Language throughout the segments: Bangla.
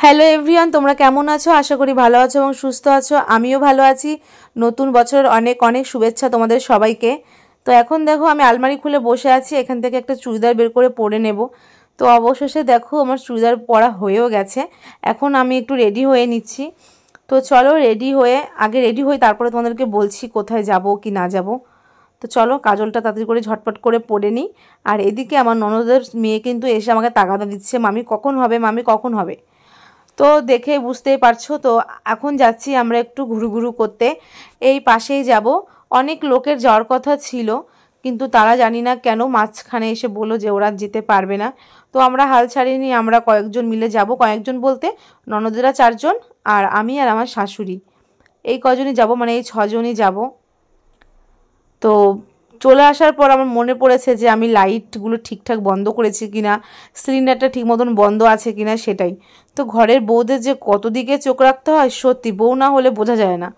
হ্যালো এভরিওয়ান, তোমরা কেমন আছো? আশা করি ভালো আছো এবং সুস্থ আছো। আমিও ভালো আছি। নতুন বছরের অনেক অনেক শুভেচ্ছা তোমাদের সবাইকে। তো এখন দেখো আমি আলমারি খুলে বসে আছি, এখান থেকে একটা চুড়িদার বের করে পরে নেব। তো অবশেষে দেখো আমার চুড়িদার পরা হয়েও গেছে। এখন আমি একটু রেডি হয়ে নিচ্ছি। তো চলো আগে রেডি হই, তারপরে তোমাদেরকে বলছি কোথায় যাব কি না যাব। তো চলো কাজলটা তাড়াতাড়ি করে ঝটপট করে পরে নিই। আর এদিকে আমার ননদের মেয়ে কিন্তু এসে আমাকে তাগাদা দিচ্ছে, মামি কখন হবে, মামি কখন হবে। তো দেখে বুঝতেই পারছো। তো এখন যাচ্ছি আমরা একটু ঘুরু করতে, এই পাশেই যাব। অনেক লোকের যাওয়ার কথা ছিল, কিন্তু তারা জানি না কেন মাঝখানে এসে বললো যে ওরা যেতে পারবে না। তো আমরা হাল ছাড়িনি, আমরা কয়েকজন মিলে যাব। কয়েকজন বলতে ননদেরা 4 জন আর আমি আর আমার শাশুড়ি, এই কজনই যাব, মানে এই 6 জনই যাব। তো চলে আসার পর আমার মনে পড়েছে যে আমি লাইটগুলো ঠিকঠাক বন্ধ করেছি কিনা, সিলিন্ডারটা ঠিক মতন বন্ধ আছে কিনা সেটাই। তো ঘরের বউদের যে কত দিকে চোখ রাখতে হয়, সত্যি বউ না হলে বোঝা যায় না।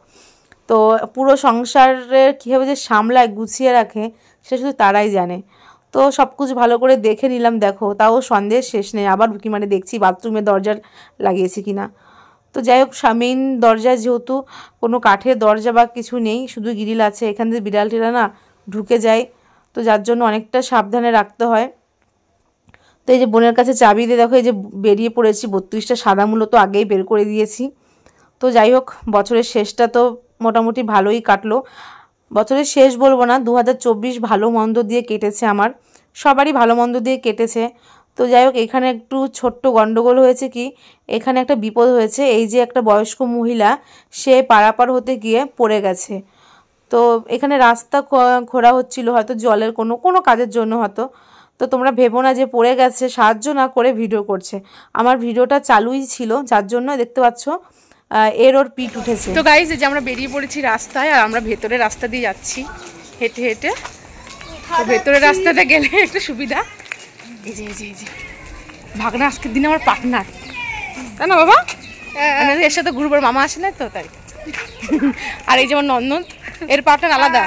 তো পুরো সংসারের কীভাবে যে সামলায় গুছিয়ে রাখে সেটা শুধু তারাই জানে। তো সব কিছু ভালো করে দেখে নিলাম, দেখো তাও সন্দেহ শেষ নেই। আবার মানে দেখছি বাথরুমের দরজা লাগিয়েছি কিনা। তো যাই হোক, মেইন দরজায় যেহেতু কোনো কাঠের দরজা বা কিছু নেই, শুধু গ্রিল আছে, এখান থেকে বিড়াল টিড়া না ঢুকে যায়, তো যার জন্য অনেকটা সাবধানে রাখতে হয়। তো এই যে বোনের কাছে চাবি দিয়ে দেখো এই যে বেরিয়ে পড়েছি। 32টা সাদা মূল্য তো আগেই বের করে দিয়েছি। তো যাই হোক, বছরের শেষটা তো মোটামুটি ভালোই কাটলো। বছরের শেষ বলবো না, 2024 ভালো মন্দ দিয়ে কেটেছে, আমার সবারই ভালো মন্দ দিয়ে কেটেছে। তো যাই হোক, এখানে একটু ছোট্ট গন্ডগোল হয়েছে কি, এখানে একটা বিপদ হয়েছে। এই যে একটা বয়স্ক মহিলা, সে পারাপার হতে গিয়ে পড়ে গেছে। তো এখানে রাস্তা খোঁড়া হচ্ছিল, হয়তো জলের কোনো কাজের জন্য হয়তো। তো তোমরা ভেবো না যে পড়ে গেছে, সাহায্য না করে ভিডিও করছে। আমার ভিডিওটা চালুই ছিল, যার জন্য দেখতে পাচ্ছ ওর পিঠ উঠেছে। তো গাইস, এই যে আমরা বেরিয়ে পড়েছি রাস্তায়, আর আমরা ভেতরের রাস্তা দিয়ে যাচ্ছি হেঁটে হেঁটে। তো ভেতরের রাস্তাটা গেলে একটু সুবিধা। এই যে ভাগনা আজকের দিনে আমার পার্টনার, তাই না বাবা? এর সাথে ঘুরবার, মামা আসে না তো তাই। আর এই যেমন নন্দন, এর পার্টনার আলাদা।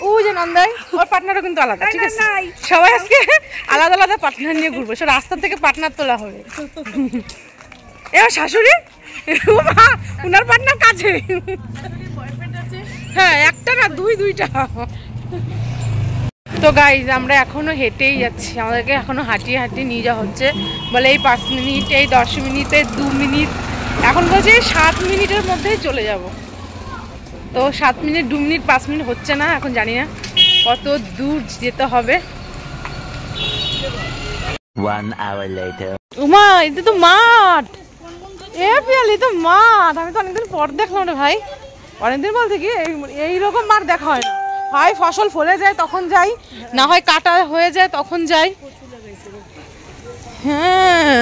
ওই যে নন্দাই, ওর পার্টনারও কিন্তু আলাদা। ঠিক আছে, সবাই আজকে আলাদা আলাদা পার্টনার নিয়ে ঘুরবো। সব রাস্তা থেকে পার্টনার তোলা হবে। এবার শাশুড়ি, উনার পার্টনার কাছে, হ্যাঁ একটা না দুইটা। তো গাইজ, আমরা এখনো হেঁটেই যাচ্ছি, আমাদেরকে এখনো হাঁটিয়ে নিয়ে যাওয়া হচ্ছে। বলে এই 5 মিনিট, এই 10 মিনিট, এই 2 মিনিট, এখন বলছে 7 মিনিটের মধ্যেই চলে যাব। তো 7 মিনিট, 2 মিনিট, 5 মিনিট হচ্ছে না, এখন জানি না কত দূর যেতে হবে। উমা, এটা তো মাঠ, পিয়ালি তো মাঠ। আমি তো অনেকদিন পর দেখলাম রে ভাই, অনেকদিন বলতে কি এইরকম মাঠ দেখা হয় না। হয় ফসল ফলে যায় তখন যাই, না হয় কাটা হয়ে যায় তখন যাই। হ্যাঁ,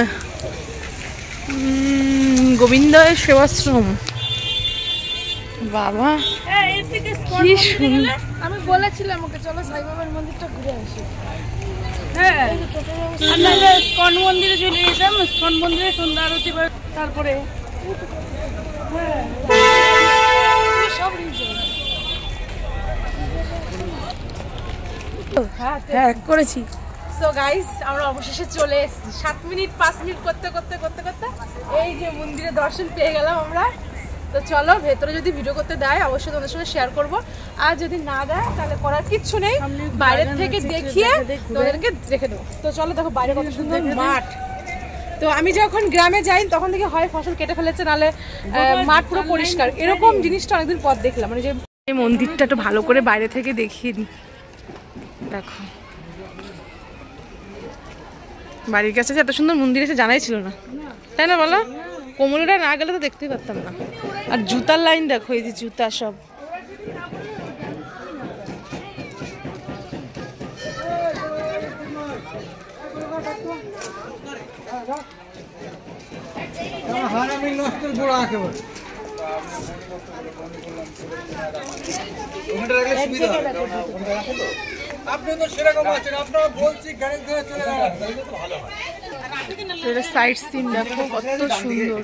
গোবিন্দ সেবাশ্রম, বাবা কি সুন্দর। আমি বলেছিলাম ওকে চলো সাই বাবার মন্দিরটা ঘুরে আসি। হ্যাঁ, স্কন মন্দিরে চলে গেছিলাম, স্কন মন্দিরে সন্ধ্যা আরতি, তারপরে সব হ্যাঁ করেছি। সো গাইস, আমরা অবশেষে চলে এসেছি। 7 মিনিট 5 মিনিট করতে এই যে মন্দিরে দর্শন পেয়ে গেলাম আমরা। তো চলো, ভেতরে যদি ভিডিও করতে দেয় অবশ্যই তোমাদের সঙ্গে শেয়ার করব, আর যদি না দেয় তাহলে করার কিচ্ছু নেই, বাইরের থেকে দেখিয়ে তোমাদেরকে রেখে দেবো। তো চলো, দেখো বাইরে কত সুন্দর মাঠ। তো আমি যখন গ্রামে যাই তখন থেকে হয় ফসল কেটে ফেলেছে, নাহলে মাঠ পুরো পরিষ্কার। এরকম জিনিসটা অনেকদিন পর দেখলাম, মানে যে এই মন্দিরটা একটু ভালো করে বাইরে থেকে দেখিয়ে দিই। দেখো বাড়ির কাছে এত সুন্দর মন্দির এসে জানাই ছিল না, তাই না বলো? কোমলটা না গেলে তো দেখতেই পারতাম না। আর জুতার লাইন দেখো, এই যে জুতা সব। সাইড সিন দেখো কত সুন্দর।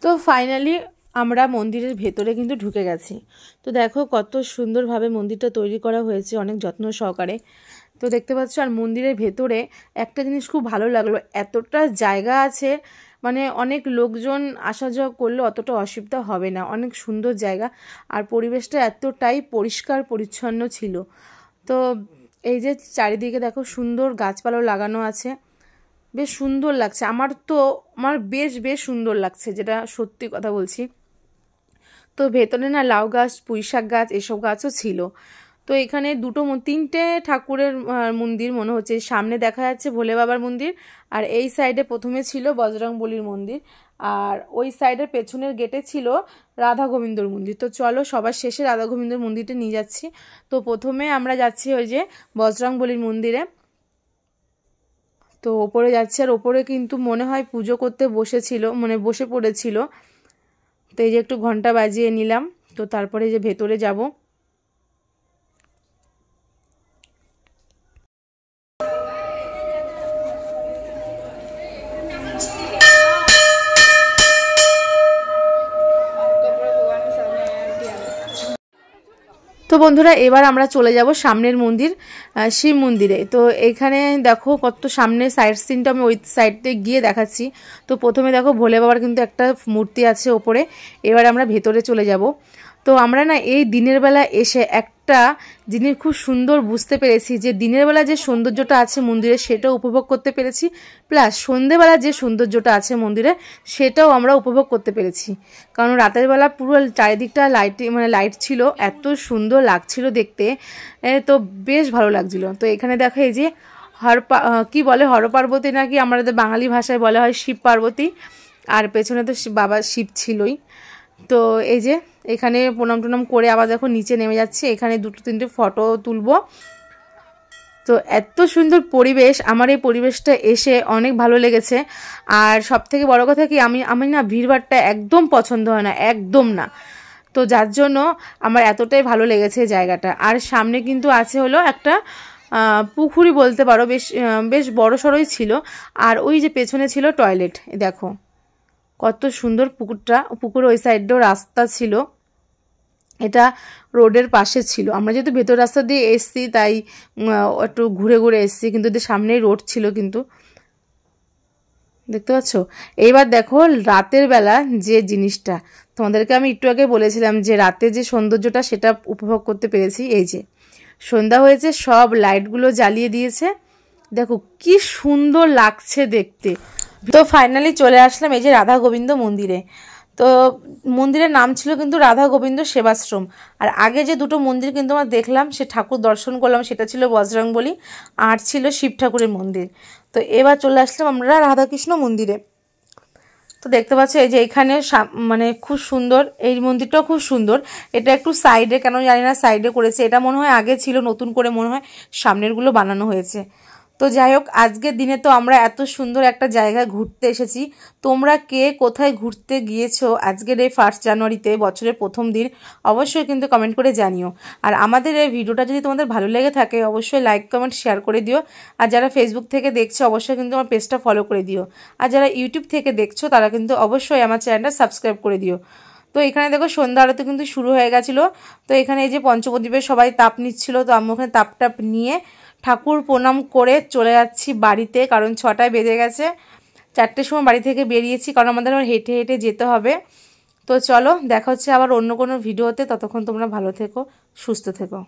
তো ফাইনালি আমরা মন্দিরের ভেতরে কিন্তু ঢুকে গেছি। তো দেখো কত সুন্দরভাবে মন্দিরটা তৈরি করা হয়েছে, অনেক যত্ন সহকারে। তো দেখতে পাচ্ছ, আর মন্দিরের ভেতরে একটা জিনিস খুব ভালো লাগলো, এতটা জায়গা আছে, মানে অনেক লোকজন আসা যাওয়া করলে অতটা অসুবিধা হবে না, অনেক সুন্দর জায়গা। আর পরিবেশটা এতটাই পরিষ্কার পরিচ্ছন্ন ছিল। তো এই যে চারিদিকে দেখো সুন্দর গাছপালাও লাগানো আছে, বেশ সুন্দর লাগছে। আমার বেশ সুন্দর লাগছে, যেটা সত্যি কথা বলছি। তো ভেতরে না লাউ গাছ, পুঁইশাক গাছ, এসব গাছও ছিল। তো এখানে তিনটে ঠাকুরের মন্দির মনে হচ্ছে। সামনে দেখা যাচ্ছে ভোলে বাবার মন্দির, আর এই সাইডে প্রথমে ছিল বজরংবলীর মন্দির, আর ওই সাইডের পেছনের গেটে ছিল রাধা গোবিন্দর মন্দির। তো চলো সবার শেষে রাধা গোবিন্দর মন্দিরটা নিয়ে যাচ্ছি। তো প্রথমে আমরা যাচ্ছি ওই যে বজরংবলীর মন্দিরে। তো ওপরে যাচ্ছে, আর ওপরে কিন্তু মনে হয় পুজো করতে বসে পড়েছিল। তো এই যে একটু ঘন্টা বাজিয়ে নিলাম। তো তারপরে যে ভেতরে যাব। তো বন্ধুরা, এবার আমরা চলে যাব সামনের মন্দির, শিব মন্দিরে। তো এখানে দেখো কত সামনের সাইড সিনটা আমি ওই সাইডে গিয়ে দেখাচ্ছি। তো প্রথমে দেখো ভোলে বাবার কিন্তু একটা মূর্তি আছে ওপরে। এবার আমরা ভেতরে চলে যাব। তো আমরা না এই দিনের বেলা এসে একটা জিনিস খুব সুন্দর বুঝতে পেরেছি, যে দিনের বেলা যে সৌন্দর্যটা আছে মন্দিরে সেটাও উপভোগ করতে পেরেছি, প্লাস সন্ধ্যেবেলা যে সৌন্দর্যটা আছে মন্দিরে সেটাও আমরা উপভোগ করতে পেরেছি। কারণ রাতের বেলা পুরো চারিদিকটা লাইট ছিল, এত সুন্দর লাগছিল দেখতে। তো বেশ ভালো লাগছিল। তো এখানে দেখো এই যে কি বলে হরপার্বতী, নাকি আমাদের বাঙালি ভাষায় বলা হয় শিব পার্বতী, আর পেছনে তো বাবা শিব ছিলই। তো এই যে এখানে প্রণাম করে আবার দেখো নিচে নেমে যাচ্ছে। এখানে 2-3টে ফটো তুলবো। তো এত সুন্দর পরিবেশ, আমার এই পরিবেশটা এসে অনেক ভালো লেগেছে। আর সব থেকে বড় কথা কি, আমি না ভিড়ভাড়টা একদম পছন্দ হয় না, একদম না। তো যার জন্য আমার এতটাই ভালো লেগেছে জায়গাটা। আর সামনে কিন্তু আছে হলো একটা পুকুরি বলতে পারো, বেশ বড় সড়ই ছিল। আর ওই যে পেছনে ছিল টয়লেট। দেখো কত সুন্দর পুকুরের ওই সাইডেও রাস্তা ছিল, এটা রোডের পাশে ছিল। আমরা যেহেতু ভেতর রাস্তা দিয়ে এসছি তাই একটু ঘুরে এসছি, কিন্তু সামনেই রোড ছিল কিন্তু, দেখতে পাচ্ছ। এইবার দেখো রাতের বেলা যে জিনিসটা তোমাদেরকে আমি একটু আগে বলেছিলাম, যে রাতে যে সৌন্দর্যটা সেটা উপভোগ করতে পেরেছি। এই যে সন্ধ্যা হয়েছে, সব লাইটগুলো জ্বালিয়ে দিয়েছে, দেখো কি সুন্দর লাগছে দেখতে। তো ফাইনালি চলে আসলাম এই যে রাধা গোবিন্দ মন্দিরে। তো মন্দিরের নাম ছিল কিন্তু রাধা গোবিন্দ সেবাশ্রম। আর আগে যে দুটো মন্দির কিন্তু আমরা দেখলাম, সে ঠাকুর দর্শন করলাম, সেটা ছিল বজরংবলী আর ছিল শিব ঠাকুরের মন্দির। তো এবার চলে আসলাম আমরা রাধাকৃষ্ণ মন্দিরে। তো দেখতে পাচ্ছ এই যে এখানে মানে খুব সুন্দর, এই মন্দিরটাও খুব সুন্দর। এটা একটু সাইডে, কেন জানি না সাইডে করেছে, এটা মনে হয় আগে ছিল, নতুন করে মনে হয় সামনেরগুলো বানানো হয়েছে। তো যাই হোক, আজকের দিনে তো আমরা এত সুন্দর একটা জায়গায় ঘুরতে এসেছি। তোমরা কে কোথায় ঘুরতে গিয়েছো আজকের এই 1 জানুয়ারিতে, বছরের প্রথম দিন, অবশ্যই কিন্তু কমেন্ট করে জানিও। আর আমাদের এই ভিডিওটা যদি তোমাদের ভালো লেগে থাকে অবশ্যই লাইক কমেন্ট শেয়ার করে দিও। আর যারা ফেসবুক থেকে দেখছো অবশ্যই কিন্তু আমার পেজটা ফলো করে দিও। আর যারা ইউটিউব থেকে দেখছো তারা কিন্তু অবশ্যই আমার চ্যানেলটা সাবস্ক্রাইব করে দিও। তো এখানে দেখো সন্ধ্যা আরতি কিন্তু শুরু হয়ে গেছিলো। তো এখানে এই যে পঞ্চপ্রদীপের সবাই তাপ নিচ্ছিল, তো আমি ওখানে তাপ নিয়ে ঠাকুর প্রণাম করে চলে যাচ্ছি বাড়িতে, কারণ 6টায় বেজে গেছে। 4টের সময় বাড়ি থেকে বেরিয়েছি, কারণ আমাদের আবার হেঁটে যেতে হবে। তো চলো দেখা হচ্ছে আবার অন্য কোনো ভিডিওতে, ততক্ষণ তোমরা ভালো থেকো, সুস্থ থেকো।